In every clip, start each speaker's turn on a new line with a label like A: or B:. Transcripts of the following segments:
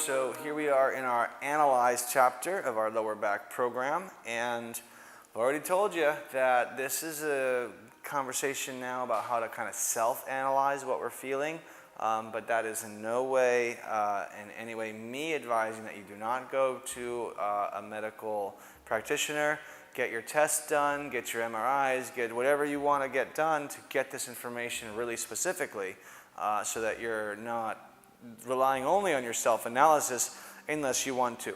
A: So here we are in our Analyze chapter of our lower back program, and I've already told you that this is a conversation now about how to kind of self-analyze what we're feeling, but that is in no way, in any way, me advising that you do not go to a medical practitioner. Get your tests done, get your MRIs, get whatever you want to get done to get this information really specifically, so that you're not relying only on your self-analysis unless you want to.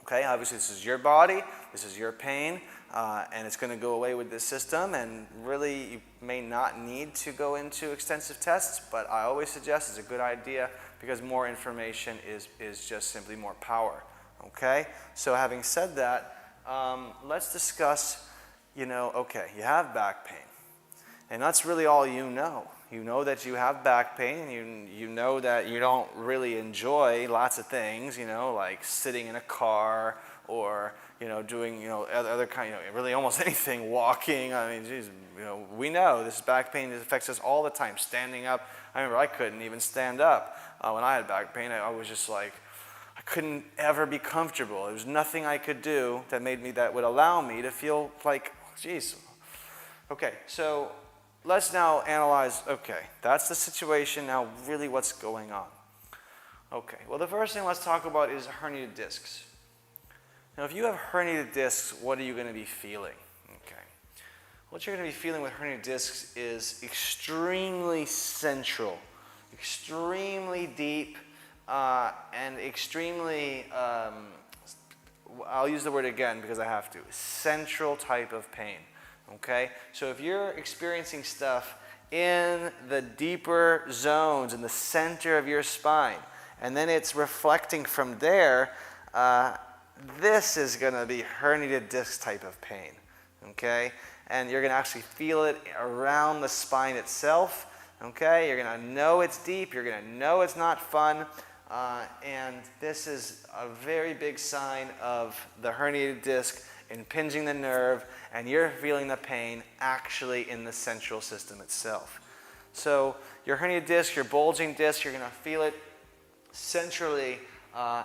A: Okay, obviously this is your body, this is your pain, and it's going to go away with this system, and really you may not need to go into extensive tests, but I always suggest it's a good idea because more information is just simply more power. Okay, so having said that, let's discuss, okay, you have back pain, and that's really all you know. You know that you have back pain, you know that you don't really enjoy lots of things, like sitting in a car or, doing, other kind, really almost anything, walking. I mean, geez, we know this back pain affects us all the time. Standing up, I remember I couldn't even stand up when I had back pain. I was just like, I couldn't ever be comfortable. There was nothing I could do that would allow me to feel like, geez. Okay, so let's now analyze, okay, that's the situation, now really what's going on. Okay, well the first thing let's talk about is herniated discs. Now if you have herniated discs, what are you going to be feeling? Okay, what you're going to be feeling with herniated discs is extremely central, extremely deep, and extremely, I'll use the word again because I have to, central type of pain. Okay, so if you're experiencing stuff in the deeper zones in the center of your spine, and then it's reflecting from there, this is going to be herniated disc type of pain. Okay, and you're going to actually feel it around the spine itself. Okay, you're going to know it's deep, you're going to know it's not fun, and this is a very big sign of the herniated disc impinging the nerve, and you're feeling the pain actually in the central system itself. So your herniated disc, your bulging disc, you're going to feel it centrally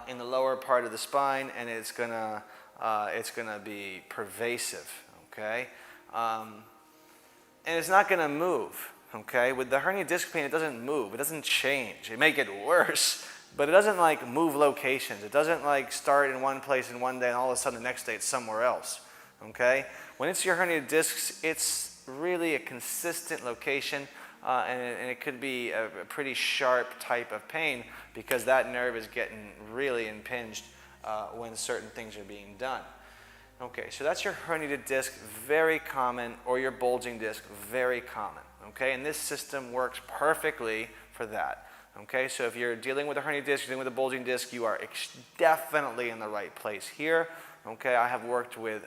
A: in the lower part of the spine, and it's going to be pervasive. Okay, and it's not going to move. Okay, with the herniated disc pain, it doesn't move, it doesn't change. It may get worse, but it doesn't like move locations. It doesn't like start in one place in one day and all of a sudden the next day it's somewhere else. Okay? When it's your herniated discs, it's really a consistent location, and it could be a pretty sharp type of pain because that nerve is getting really impinged when certain things are being done. Okay, so that's your herniated disc, very common, or your bulging disc, very common. Okay, and this system works perfectly for that. Okay, so if you're dealing with a herniated disc, you're dealing with a bulging disc, you are definitely in the right place here. Okay, I have worked with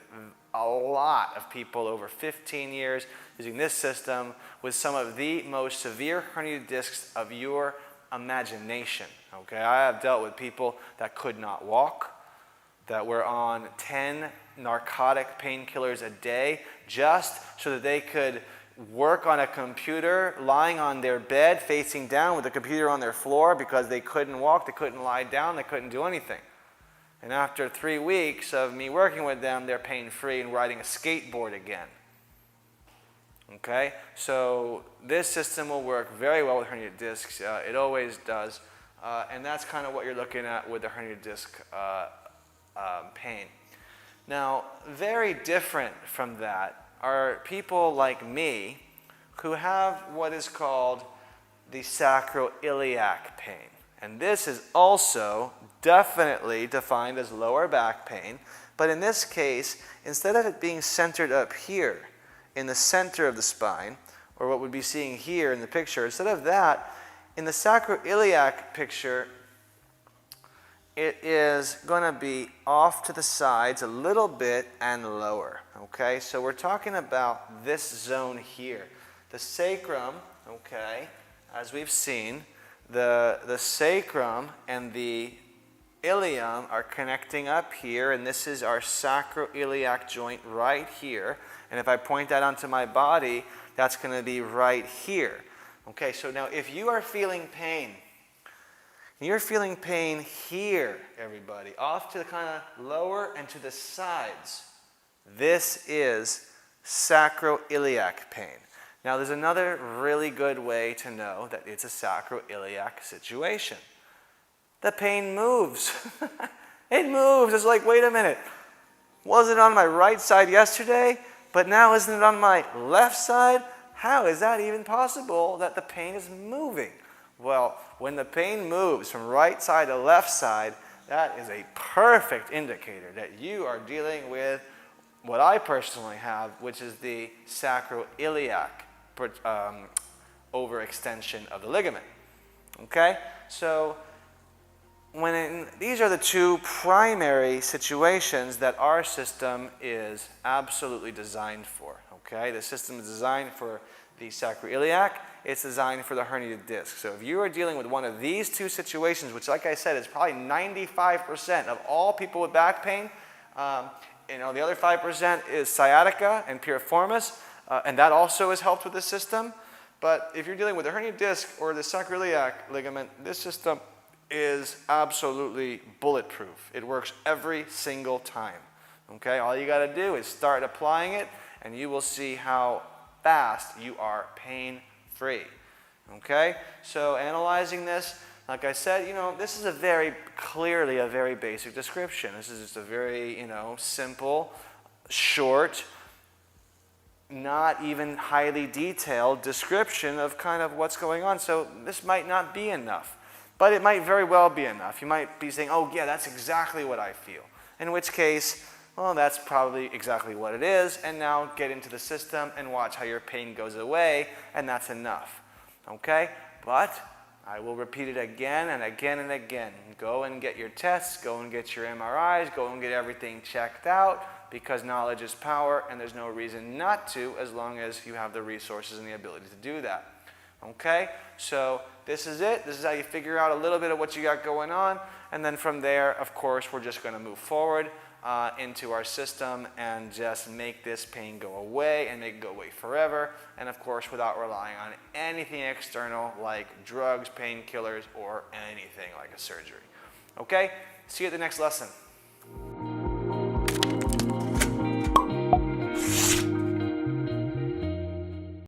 A: a lot of people over 15 years using this system with some of the most severe herniated discs of your imagination. Okay, I have dealt with people that could not walk, that were on 10 narcotic painkillers a day just so that they could work on a computer, lying on their bed, facing down with the computer on their floor because they couldn't walk, they couldn't lie down, they couldn't do anything. And after 3 weeks of me working with them, they're pain-free and riding a skateboard again. Okay, so this system will work very well with herniated discs. It always does, and that's kind of what you're looking at with the herniated disc pain. Now, very different from that are people like me who have what is called the sacroiliac pain. And this is also definitely defined as lower back pain, but in this case, instead of it being centered up here in the center of the spine, or what we'd be seeing here in the picture, instead of that, in the sacroiliac picture, it is going to be off to the sides a little bit and lower. Okay, so we're talking about this zone here. The sacrum, okay, as we've seen, the sacrum and the ilium are connecting up here, and this is our sacroiliac joint right here. And if I point that onto my body, that's going to be right here. Okay, so now if you are feeling pain You're feeling pain here, everybody, off to the kind of lower and to the sides. This is sacroiliac pain. Now, there's another really good way to know that it's a sacroiliac situation. The pain moves. It moves. It's like, wait a minute. Was it on my right side yesterday, but now isn't it on my left side? How is that even possible that the pain is moving? Well, when the pain moves from right side to left side, that is a perfect indicator that you are dealing with what I personally have, which is the sacroiliac overextension of the ligament. Okay? So these are the two primary situations that our system is absolutely designed for. Okay? The system is designed for the sacroiliac. It's designed for the herniated disc. So if you are dealing with one of these two situations, which like I said is probably 95% of all people with back pain, the other 5% is sciatica and piriformis, and that also is helped with the system. But if you're dealing with the herniated disc or the sacroiliac ligament, this system is absolutely bulletproof. It works every single time. Okay? All you got to do is start applying it, and you will see how fast you are pain-free. Okay? So analyzing this, like I said, this is clearly a very basic description. This is just a very, simple, short, not even highly detailed description of kind of what's going on. So this might not be enough, but it might very well be enough. You might be saying, oh yeah, that's exactly what I feel. In which case, well, that's probably exactly what it is, and now get into the system and watch how your pain goes away, and that's enough. Okay? But I will repeat it again and again and again. Go and get your tests, go and get your MRIs, go and get everything checked out, because knowledge is power, and there's no reason not to, as long as you have the resources and the ability to do that. Okay? So this is it. This is how you figure out a little bit of what you got going on, and then from there, of course, we're just going to move forward into our system and just make this pain go away and make it go away forever, and of course without relying on anything external like drugs, painkillers, or anything like a surgery. Okay? See you at the next lesson.